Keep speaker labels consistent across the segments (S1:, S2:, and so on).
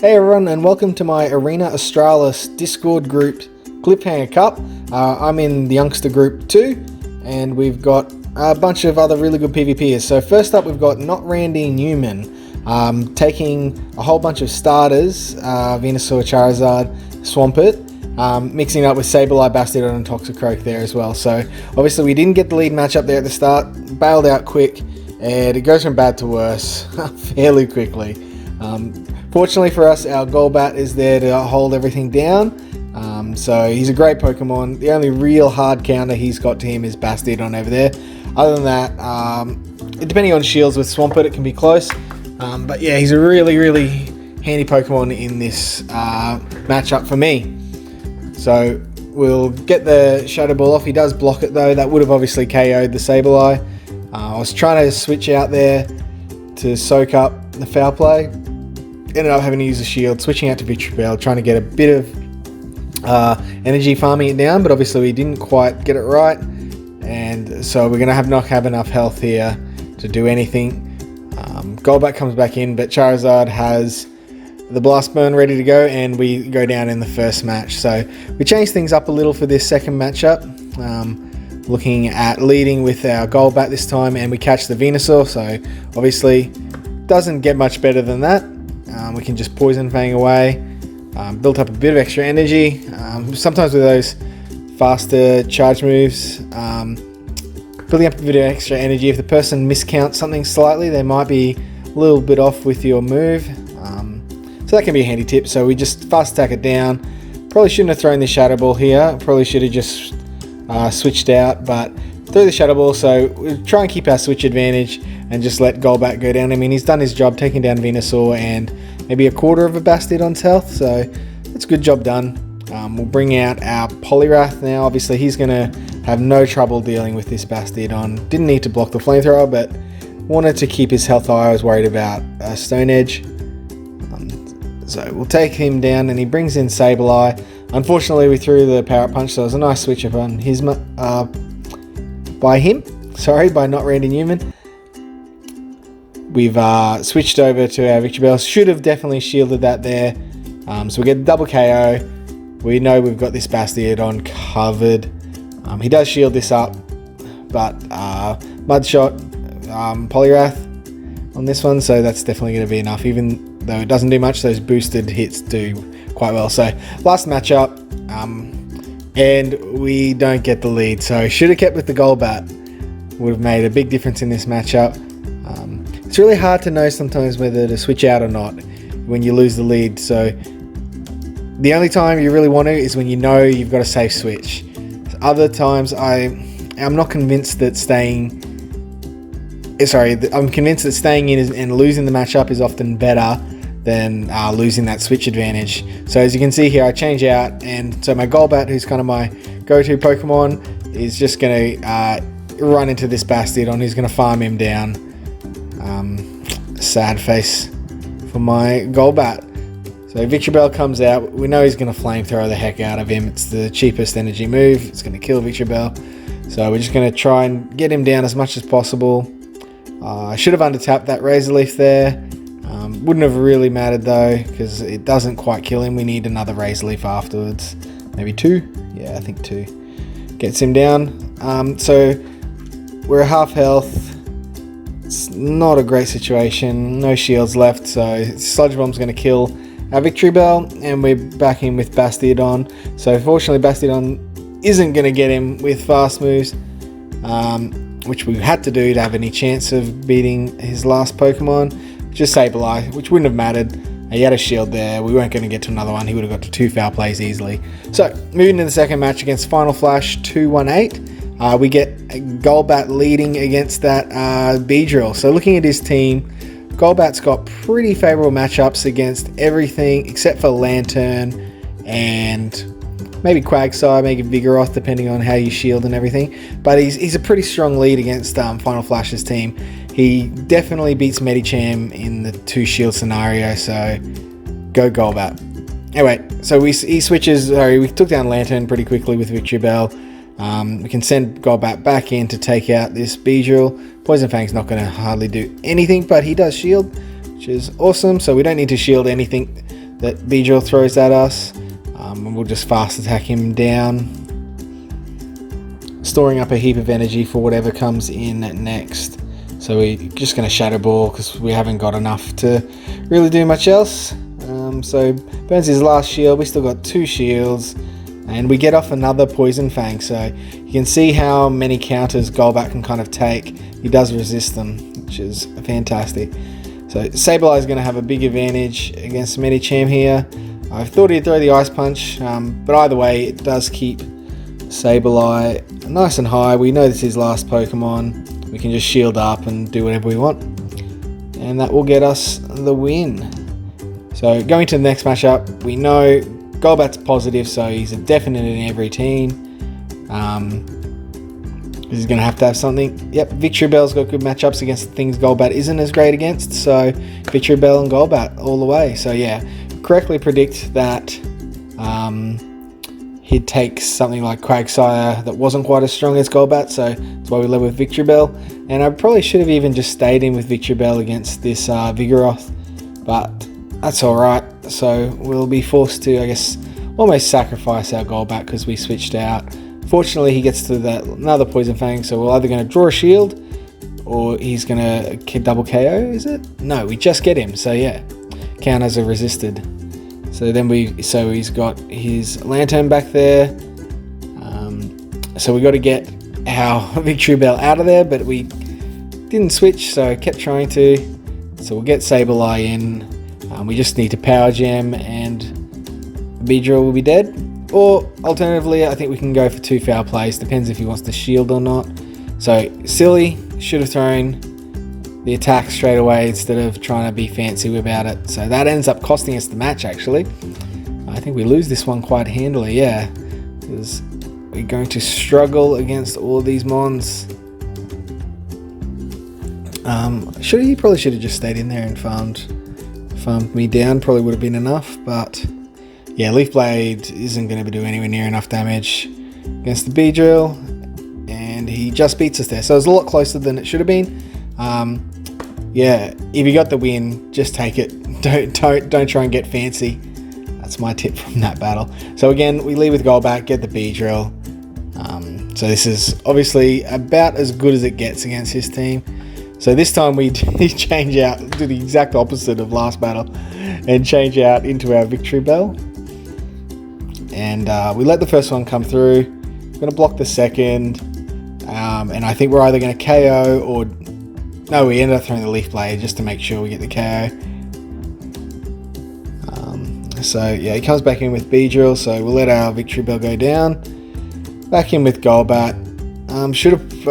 S1: Hey everyone, and welcome to my Arena Australis Discord group Cliffhanger Cup. I'm in the youngster group 2, and we've got a bunch of other really good PvPers. So first up, we've got Not Randy Newman taking a whole bunch of starters, Venusaur, Charizard, Swampert, mixing it up with Sableye, Bastiodon, and Toxicroak there as well. So obviously we didn't get the lead match up there at the start, bailed out quick, and it goes from bad to worse fairly quickly. Fortunately for us, our Golbat is there to hold everything down, so he's a great Pokemon. The only real hard counter he's got to him is Bastiodon over there. Other than that, depending on shields with Swampert, it can be close, but yeah, he's a really handy Pokemon in this matchup for me. So we'll get the Shadow Ball off. He does block it though. That would have obviously KO'd the Sableye. I was trying to switch out there to soak up the foul play. Ended up having to use a shield, switching out to Victreebel, trying to get a bit of energy farming it down, but obviously we didn't quite get it right, and so we're going to not have enough health here to do anything. Golbat comes back in, but Charizard has the Blast Burn ready to go, and we go down in the first match. So we changed things up a little for this second matchup, looking at leading with our Golbat this time, and we catch the Venusaur, so obviously doesn't get much better than that. We can just Poison Fang away, built up a bit of extra energy. Sometimes with those faster charge moves, building up a bit of extra energy. If the person miscounts something slightly, they might be a little bit off with your move. So that can be a handy tip. So we just fast attack it down. Probably shouldn't have thrown the Shadow Ball here. Probably should have just switched out, but threw the Shadow Ball. So we'll try and keep our switch advantage and just let Golbat go down. I mean, he's done his job taking down Venusaur and maybe a quarter of a Bastiodon's health, so that's a good job done. We'll bring out our Poliwrath now. Obviously, he's going to have no trouble dealing with this Bastiodon. Didn't need to block the Flamethrower, but wanted to keep his health high. I was worried about Stone Edge. So we'll take him down, and he brings in Sableye. Unfortunately, we threw the Power Up Punch, so it was a nice switch up on his by Not Randy Newman. We've switched over to our Victreebel. Should have definitely shielded that there. So we get double KO. We know we've got this Bastiodon covered. He does shield this up, but Mudshot, Poliwrath on this one, so that's definitely going to be enough. Even though it doesn't do much, those boosted hits do quite well. So last matchup, and we don't get the lead. So should have kept with the Golbat. Would have made a big difference in this matchup. It's really hard to know sometimes whether to switch out or not when you lose the lead. So the only time you really want to is when you know you've got a safe switch. Other times I'm not convinced that staying in and losing the matchup is often better than losing that switch advantage. So as you can see here, I change out, and so my Golbat, who's kind of my go-to Pokemon, is just going to run into this Bastiodon. Who's going to farm him down. Sad face for my Golbat. So Victreebel comes out. We know he's going to Flamethrower the heck out of him. It's the cheapest energy move. It's going to kill Victreebel. So we're just going to try and get him down as much as possible. I should have undertapped that Razor Leaf there. Wouldn't have really mattered though, because it doesn't quite kill him. We need another Razor Leaf afterwards. Maybe 2? Yeah, I think 2. Gets him down. So we're at half health. It's not a great situation. No shields left, so Sludge Bomb's going to kill our Victreebel, and we're back in with Bastiodon. So fortunately, Bastiodon isn't going to get him with fast moves, which we had to do to have any chance of beating his last Pokemon. Just Sableye, which wouldn't have mattered. He had a shield there. We weren't going to get to another one. He would have got to 2 foul plays easily. So moving to the second match against Final Flash 218. We get Golbat leading against that Beedrill. So looking at his team, Golbat's got pretty favourable matchups against everything except for Lantern and maybe Quagsire, maybe Vigoroth, depending on how you shield and everything. But he's a pretty strong lead against Final Flash's team. He definitely beats Medicham in the 2 shield scenario, so go Golbat. Anyway, so we took down Lantern pretty quickly with Victreebel. We can send Golbat back in to take out this Beedrill. Poison Fang's not going to hardly do anything, but he does shield, which is awesome. So we don't need to shield anything that Beedrill throws at us, and we'll just fast attack him down, storing up a heap of energy for whatever comes in next. So we're just going to Shadow Ball because we haven't got enough to really do much else. So burns his last shield. We still got 2 shields, and we get off another Poison Fang. So you can see how many counters Golbat can kind of take. He does resist them, which is fantastic. So Sableye is going to have a big advantage against Medicham here. I thought he'd throw the Ice Punch, but either way, it does keep Sableye nice and high. We know this is his last Pokemon. We can just shield up and do whatever we want, and that will get us the win. So going to the next matchup, we know Golbat's positive, so he's a definite in every team. He's going to have something. Yep, Victreebel's got good matchups against the things Golbat isn't as great against, so Victreebel and Golbat all the way. So yeah, correctly predict that he'd take something like Quagsire that wasn't quite as strong as Golbat, so that's why we led with Victreebel. And I probably should have even just stayed in with Victreebel against this Vigoroth, but that's alright. So we'll be forced to, I guess, almost sacrifice our Golbat because we switched out. Fortunately, he gets to that another Poison Fang, so we're either going to draw a shield or he's going to double KO, is it? No, we just get him, so yeah, counters are resisted. So then he's got his Lantern back there. So we got to get our Victreebel out of there, but we didn't switch, so I kept trying to. So we'll get Sableye in. We just need to Power Gem and Beedrill will be dead. Or alternatively, I think we can go for 2 foul plays. Depends if he wants to shield or not. So silly, should have thrown the attack straight away instead of trying to be fancy about it. So that ends up costing us the match actually. I think we lose this one quite handily, yeah. Because we're going to struggle against all of these mons. He probably should have just stayed in there and farmed me down. Probably would have been enough, but yeah, Leaf Blade isn't going to do anywhere near enough damage against the Beedrill, and he just beats us there. So it was a lot closer than it should have been. Yeah, if you got the win, just take it. Don't try and get fancy. That's my tip from that battle. So again, we lead with Golbat, get the Beedrill. So this is obviously about as good as it gets against his team. So this time we change out, do the exact opposite of last battle, and change out into our Victreebel. And we let the first one come through. We're going to block the second, and I think we're either going to KO or... No, we ended up throwing the Leaf Blade just to make sure we get the KO. So yeah, he comes back in with Beedrill, so we'll let our Victreebel go down. Back in with Golbat. Should have...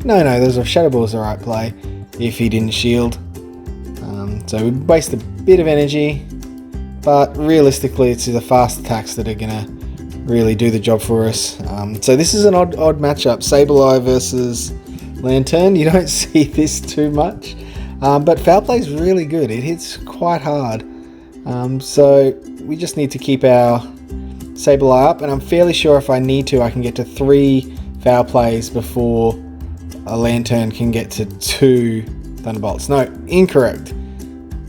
S1: no, there's a Shadow Ball's the right play if he didn't shield. So we waste a bit of energy, but realistically it's the fast attacks that are going to really do the job for us. So this is an odd matchup, Sableye versus Lantern. You don't see this too much, but Foul Play is really good. It hits quite hard. So we just need to keep our Sableye up, and I'm fairly sure if I need to, I can get to 3 Foul Plays before a Lantern can get to 2 Thunderbolts. No, incorrect.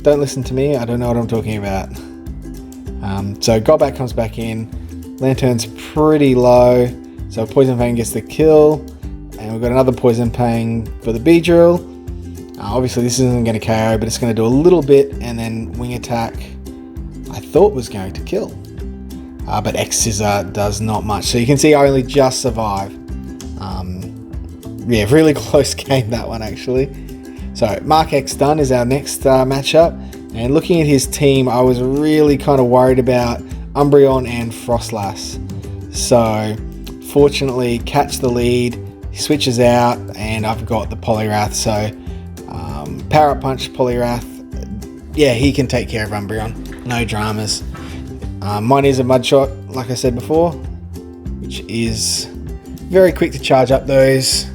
S1: Don't listen to me, I don't know what I'm talking about. So Golbat comes back in, Lantern's pretty low, so Poison Fang gets the kill, and we've got another Poison Fang for the Beedrill. Obviously this isn't going to KO, but it's going to do a little bit, and then Wing Attack I thought was going to kill. But X-Scissor does not much, so you can see I only just survive. Yeah, really close game that one actually. So Mark X done is our next matchup, and looking at his team, I was really kind of worried about Umbreon and Frostlass. So fortunately, catch the lead, he switches out, and I've got the Poliwrath. So Power Up Punch Poliwrath, yeah, he can take care of Umbreon, no dramas. Mine is a Mud Shot, like I said before, which is very quick to charge up those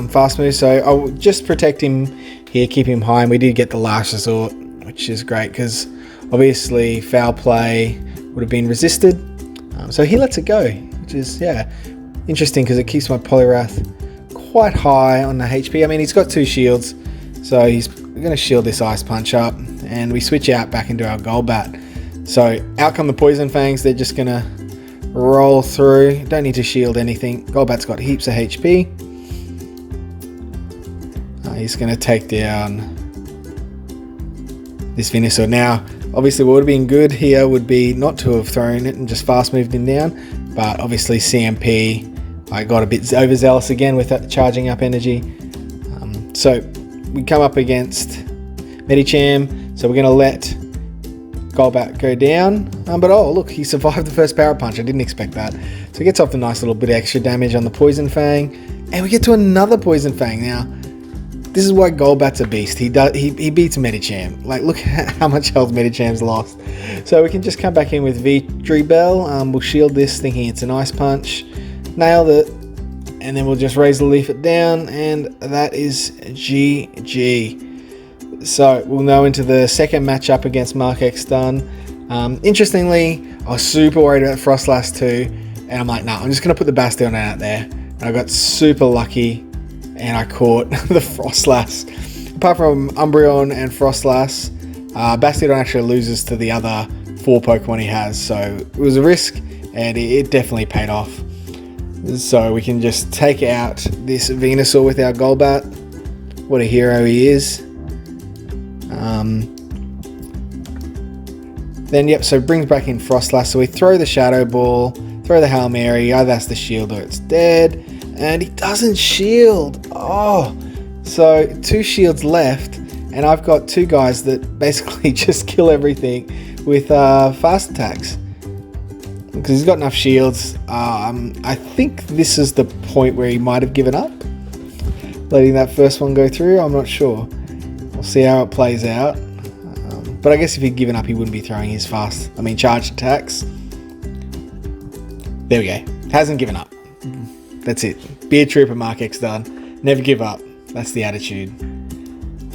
S1: fast moves. So I'll just protect him here, keep him high, and we did get the Last Resort, which is great because obviously Foul Play would have been resisted. So he lets it go, which is, yeah, interesting because it keeps my Poliwrath quite high on the HP. I mean, he's got 2 shields, so he's going to shield this Ice Punch up, and we switch out back into our Golbat. So out come the Poison Fangs. They're just gonna roll through. Don't need to shield anything. Golbat's got heaps of HP. He's gonna take down this Venusaur. Now, obviously what would have been good here would be not to have thrown it and just fast moved him down, but obviously CMP, I got a bit overzealous again with that charging up energy. So we come up against Medicham, so we're going to let Golbat go down, but oh look, he survived the first Power Punch. I didn't expect that. So he gets off the nice little bit of extra damage on the Poison Fang, and we get to another Poison Fang. Now, this is why Golbat's a beast. He beats Medicham. Like, look at how much health Medicham's lost. So we can just come back in with Victreebel. We'll shield this, thinking it's an Ice Punch. Nailed it. And then we'll just raise the leaf it down, and that is GG. So we'll go into the second matchup against Mark X Dunn. Interestingly, I was super worried about Frostlass too, and I'm like, nah, I'm just going to put the Bastion out there. And I got super lucky, and I caught the Frostlass. Apart from Umbreon and Frostlass, Bastion actually loses to the other 4 Pokemon he has, so it was a risk, and it definitely paid off. So we can just take out this Venusaur with our Golbat. What a hero he is. Then, yep, so brings back in Frostlass. So we throw the Shadow Ball, throw the Hail Mary, either that's the shield or it's dead. And he doesn't shield. Oh, so 2 shields left, and I've got 2 guys that basically just kill everything with fast attacks. Because he's got enough shields. I think this is the point where he might have given up, letting that first one go through. I'm not sure. We'll see how it plays out. But I guess if he'd given up, he wouldn't be throwing his charged attacks. There we go. Hasn't given up. That's it. Be a trooper, Mark X Dunn. Never give up. That's the attitude.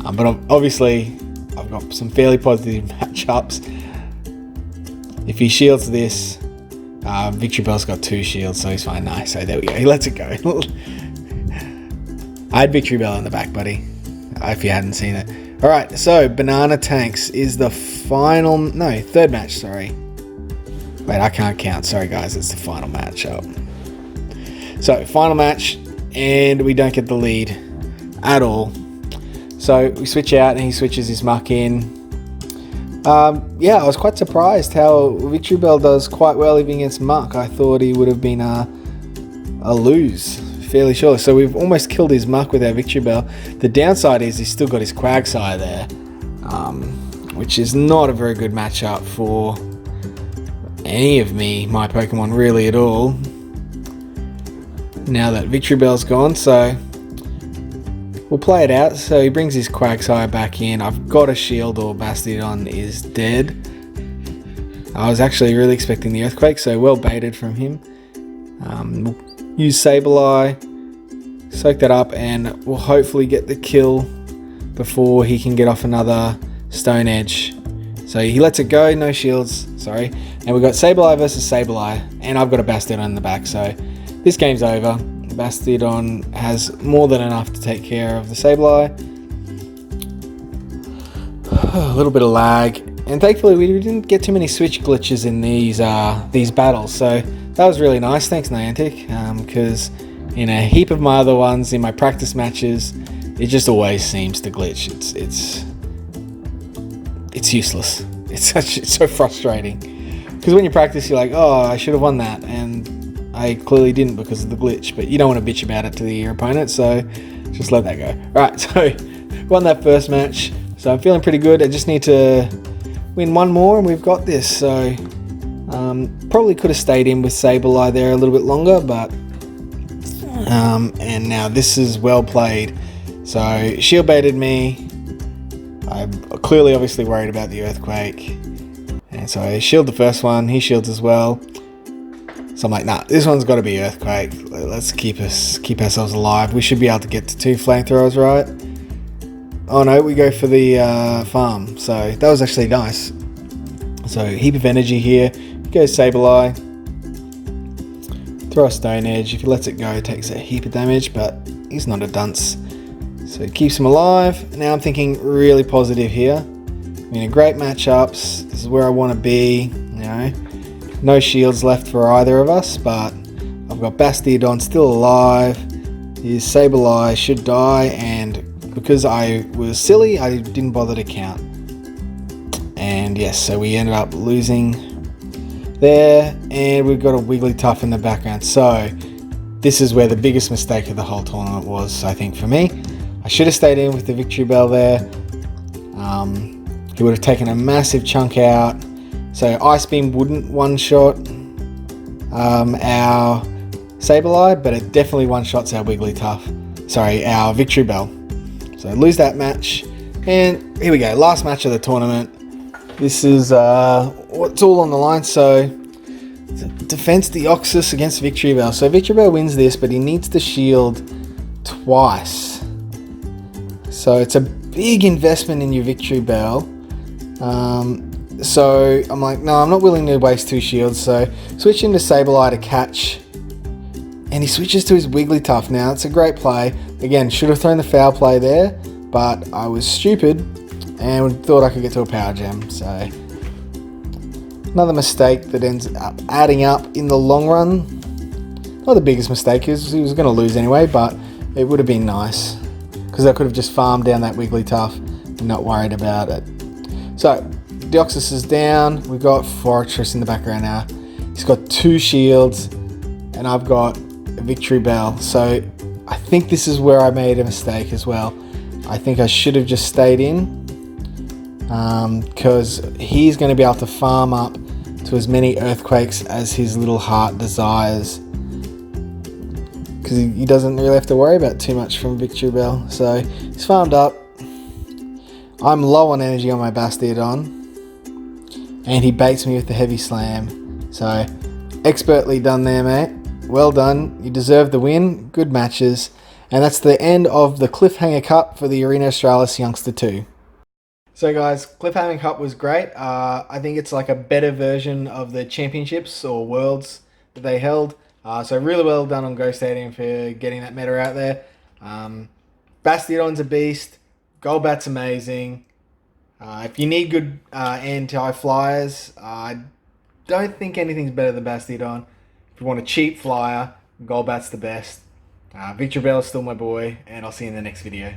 S1: But obviously, I've got some fairly positive matchups. If he shields this, Victreebel's got 2 shields, so he's fine. Nice. So there we go. He lets it go. I had Victreebel in the back, buddy, if you hadn't seen it. Alright, so Banana Tanks is the third match, sorry. Wait, I can't count. Sorry, guys. It's the final matchup. So, final match, and we don't get the lead at all. So, we switch out, and he switches his muck in. Yeah, I was quite surprised how Victreebel does quite well even against Muck. I thought he would have been a lose, fairly sure. So we've almost killed his Muck with our Victreebel. The downside is he's still got his Quagsire there, which is not a very good matchup for any of my Pokemon really at all. Now that Victreebel's gone, so we'll play it out. So he brings his Quagsire back in. I've got a shield, or Bastion is dead. I was actually really expecting the Earthquake, so well baited from him. We'll use Sableye, soak that up, and we'll hopefully get the kill before he can get off another Stone Edge. So he lets it go, no shields, sorry. And we've got Sableye versus Sableye, and I've got a Bastion in the back, so this game's over. Bastion has more than enough to take care of the Sableye. A little bit of lag, and thankfully we didn't get too many switch glitches in these battles, so that was really nice. Thanks, Niantic, because in a heap of my other ones, in my practice matches, it just always seems to glitch. It's useless. It's so frustrating, because when you practice, you're like, oh, I should have won that, and I clearly didn't because of the glitch, but you don't want to bitch about it to your opponent, so just let that go. Alright, so won that first match, so I'm feeling pretty good. I just need to win one more and we've got this. So probably could have stayed in with Sableye there a little bit longer, but and now this is well played. So shield baited me. I'm clearly obviously worried about the Earthquake, and so I shield the first one, he shields as well. So I'm like, nah, this one's got to be Earthquake. Let's keep ourselves alive. We should be able to get to 2 flamethrowers, right? Oh no, we go for the farm. So that was actually nice. So heap of energy here. Go Sableye. Throw a Stone Edge. If he lets it go, it takes a heap of damage, but he's not a dunce. So it keeps him alive. Now I'm thinking really positive here. I mean, great matchups. This is where I want to be. You know, no shields left for either of us, but I've got Bastiodon still alive. His Sableye should die, and because I was silly, I didn't bother to count. And yes, so we ended up losing there, and we've got a Wigglytuff in the background. So this is where the biggest mistake of the whole tournament was, I think, for me. I should have stayed in with the Victory Bell there. He would have taken a massive chunk out. So Ice Beam wouldn't one-shot our Sableye, but it definitely one-shots our Wigglytuff. Sorry, our Victory Bell. So lose that match. And here we go, last match of the tournament. This is what's all on the line. So Defense Deoxys against Victory Bell. So Victory Bell wins this, but he needs to shield twice. So it's a big investment in your Victory Bell. So I'm like, no, I'm not willing to waste 2 shields. So switch into Sableye to catch. And he switches to his Wigglytuff now. It's a great play. Again, should have thrown the foul play there, but I was stupid and thought I could get to a Power Gem. So another mistake that ends up adding up in the long run. Not the biggest mistake, because he was going to lose anyway, but it would have been nice, because I could have just farmed down that Wigglytuff and not worried about it. So Deoxys is down. We've got Fortress in the background now. He's got 2 shields, and I've got a Victory Bell. So I think this is where I made a mistake as well. I think I should have just stayed in, because he's going to be able to farm up to as many Earthquakes as his little heart desires, because he doesn't really have to worry about too much from Victory Bell. So he's farmed up. I'm low on energy on my Bastiodon, and he baits me with the Heavy Slam. So expertly done there, mate. Well done. You deserve the win. Good matches. And that's the end of the Cliffhanger Cup for the Arena Australis Youngster 2. So guys, Cliffhanger Cup was great. I think it's like a better version of the championships or worlds that they held. So really well done on Go Stadium for getting that meta out there. Bastiodon's a beast. Golbat's amazing. If you need good anti-flyers, I don't think anything's better than Bastiodon. If you want a cheap flyer, Golbat's the best. Victory Bell is still my boy, and I'll see you in the next video.